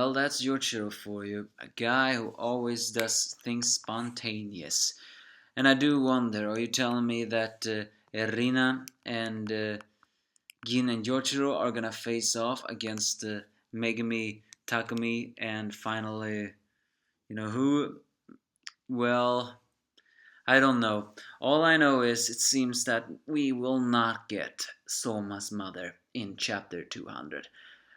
Well, that's Yoichiro for you. A guy who always does things spontaneous. And I do wonder, are you telling me that Erina and Gin and Yoichiro are gonna face off against Megumi, Takumi, and finally, you know who? Well, I don't know. All I know is it seems that we will not get Soma's mother in chapter 200.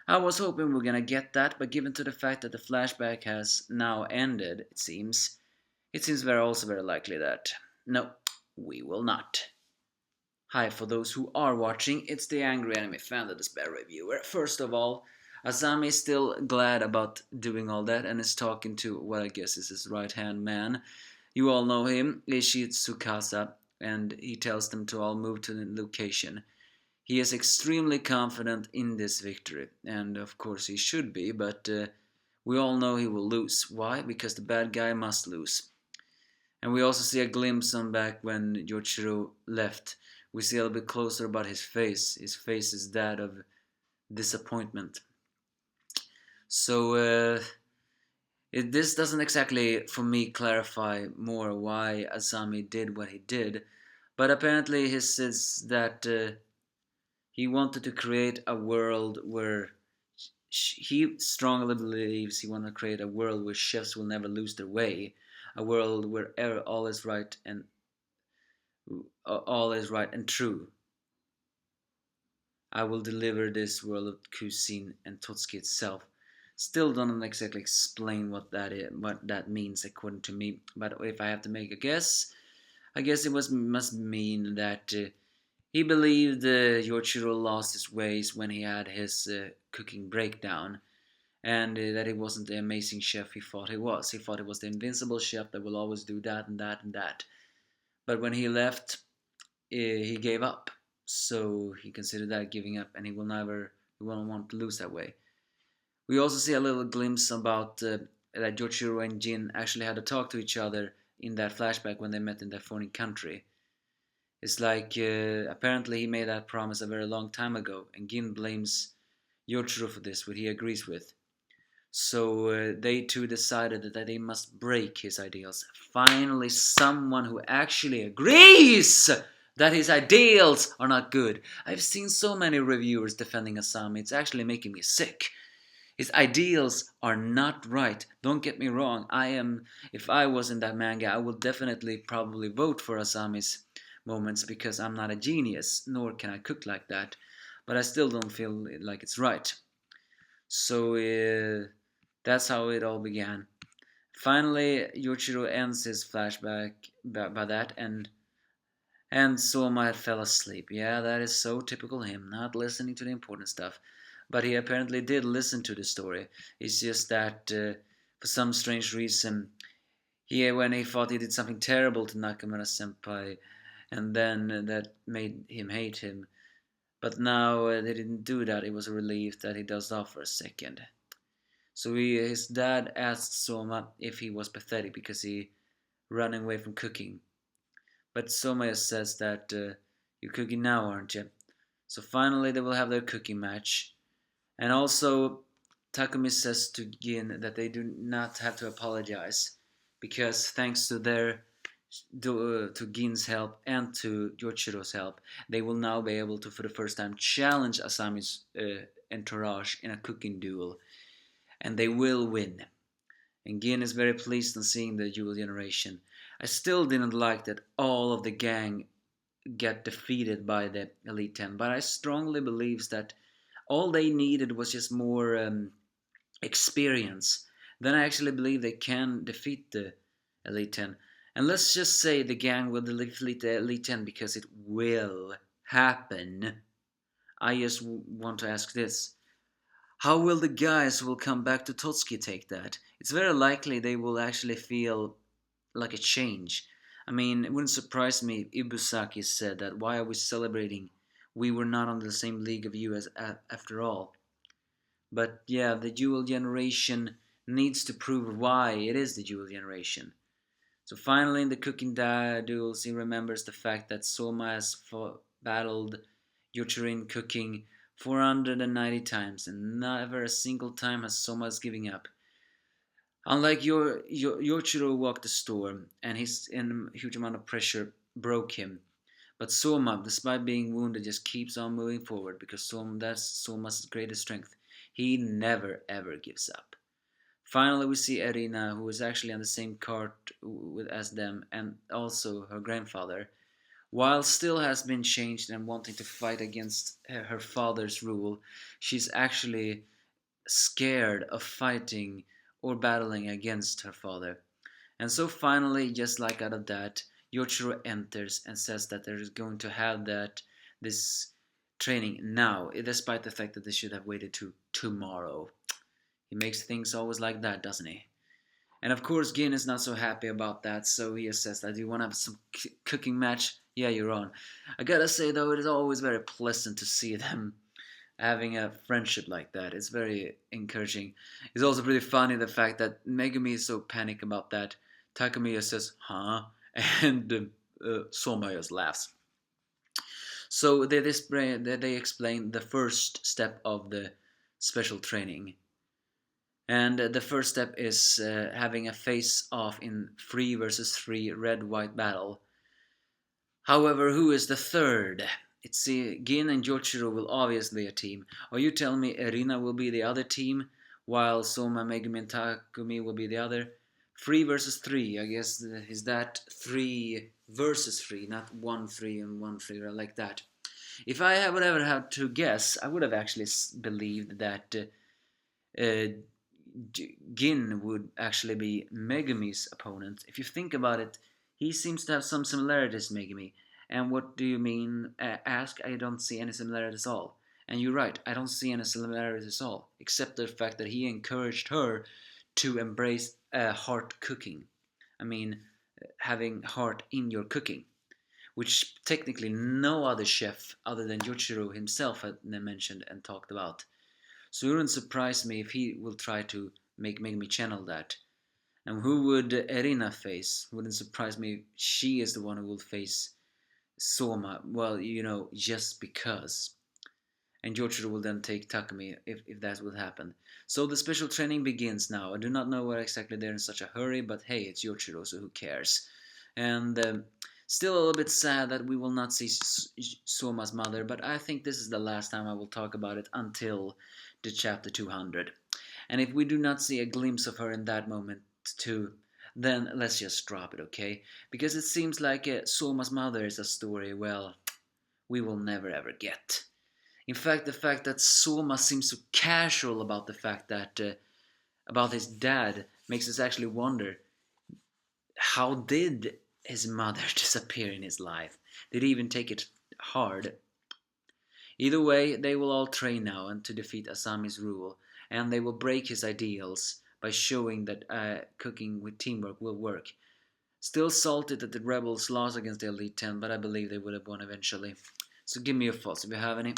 I was hoping we're gonna get that, but given to the fact that the flashback has now ended, it seems very likely that no, we will not. Hi, for those who are watching, it's the Angry Anime Fan, the Despair Reviewer. First of all, Asami is still glad about doing all that and is talking to what I guess is his right hand man. You all know him, Ishi Tsukasa, and he tells them to all move to the location. He is extremely confident in this victory, and of course he should be, but we all know he will lose. Why? Because the bad guy must lose. And we also see a glimpse on back when Yoichiro left. We see a little bit closer about his face. His face is that of disappointment. So this doesn't exactly, for me, clarify more why Asami did what he did, but apparently he says that he wanted to create a world where he strongly believes he wanted to create a world where chefs will never lose their way, a world where all is right and true. I will deliver this world of cuisine and Totsuki itself. Still don't exactly explain what that means according to me. But if I have to make a guess, I guess it must mean that he believed Yoichiro lost his ways when he had his cooking breakdown, and that he wasn't the amazing chef he thought he was. He thought he was the invincible chef that will always do that and that and that. But when he left, he gave up. So he considered that giving up, and he won't want to lose that way. We also see a little glimpse about that Yoichiro and Jin actually had to talk to each other in that flashback when they met in that foreign country. It's like apparently he made that promise a very long time ago, and Gin blames Yoichiro for this, which he agrees with. So they two decided that they must break his ideals. Finally, someone who actually agrees that his ideals are not good. I've seen so many reviewers defending Asami, it's actually making me sick. His ideals are not right. Don't get me wrong. If I was in that manga, I would definitely probably vote for Asami's moments because I'm not a genius, nor can I cook like that. But I still don't feel like it's right. So that's how it all began. Finally, Yoichiro ends his flashback by that, and Soma fell asleep. Yeah, that is so typical him, not listening to the important stuff. But he apparently did listen to the story. It's just that for some strange reason, when he thought he did something terrible to Nakamura Senpai, and then that made him hate him. But now they didn't do that. It was a relief that he dozed off for a second. So his dad asked Soma if he was pathetic because he running away from cooking. But Soma says that you're cooking now, aren't you? So finally they will have their cooking match. And also Takumi says to Gin that they do not have to apologize because thanks to to Gin's help and to Yoichiro's help, they will now be able to, for the first time, challenge Asami's entourage in a cooking duel, and they will win. And Gin is very pleased on seeing the dual generation. I still didn't like that all of the gang get defeated by the Elite Ten, but I strongly believe that all they needed was just more experience. Then I actually believe they can defeat the Elite Ten. And let's just say the gang will defeat the Elite Ten because it will happen. I just want to ask this. How will the guys who will come back to Totsuki take that? It's very likely they will actually feel like a change. I mean, it wouldn't surprise me if Ibusaki said that, why are we celebrating? We were not on the same league of you as after all. But yeah, the dual generation needs to prove why it is the dual generation. So finally in the cooking duels he remembers the fact that Soma has battled Yoichiro in cooking 490 times, and never a single time has Somas giving up. Unlike Yoichiro walked the storm, and his huge amount of pressure broke him. But Soma, despite being wounded, just keeps on moving forward because that's Soma's greatest strength. He never ever gives up. Finally, we see Erina, who is actually on the same cart as them, and also her grandfather. While still has been changed and wanting to fight against her father's rule, she's actually scared of fighting or battling against her father. And so finally, just like out of that, Yoichiro enters and says that they're going to have this training now, despite the fact that they should have waited to tomorrow. He makes things always like that, doesn't he? And of course, Gin is not so happy about that, so he says that, do you want to have some cooking match? Yeah, you're on. I gotta say though, it is always very pleasant to see them having a friendship like that. It's very encouraging. It's also pretty funny the fact that Megumi is so panicked about that. Takamiya says, huh? And Soma just laughs. So they explain the first step of the special training. And the first step is having a face-off in 3 versus 3 red-white battle. However, who is the third? It's Gin and Yoichiro will obviously be a team. Are you telling me Erina will be the other team, while Soma, Megumi, and Takumi will be the other? 3 versus 3, I guess. Is that 3 versus 3, not 1 3 and 1 3, like that? If I would ever have to guess, I would have actually believed that Gin would actually be Megumi's opponent. If you think about it, he seems to have some similarities to Megumi. And what do you mean? Ask, I don't see any similarities at all. And you're right, I don't see any similarities at all, except the fact that he encouraged her to embrace heart cooking. I mean, having heart in your cooking, which technically no other chef other than Yoichiro himself had mentioned and talked about. So it wouldn't surprise me if he will try to make me channel that. And who would Erina face? Wouldn't surprise me if she is the one who will face Soma. Well, just because. And Yoichiro will then take Takumi if that will happen. So the special training begins now. I do not know why exactly they're in such a hurry, but hey, it's Yoichiro, so who cares? And still a little bit sad that we will not see Soma's mother, but I think this is the last time I will talk about it until the chapter 200. And if we do not see a glimpse of her in that moment too, then let's just drop it, okay? Because it seems like Soma's mother is a story, well, we will never ever get. In fact, the fact that Soma seems so casual about the fact that about his dad makes us actually wonder, how did his mother disappear in his life? Did he even take it hard? Either way, they will all train now and to defeat Asami's rule, and they will break his ideals by showing that cooking with teamwork will work. Still salted that the rebels lost against the Elite 10, but I believe they would have won eventually. So give me your thoughts if you have any.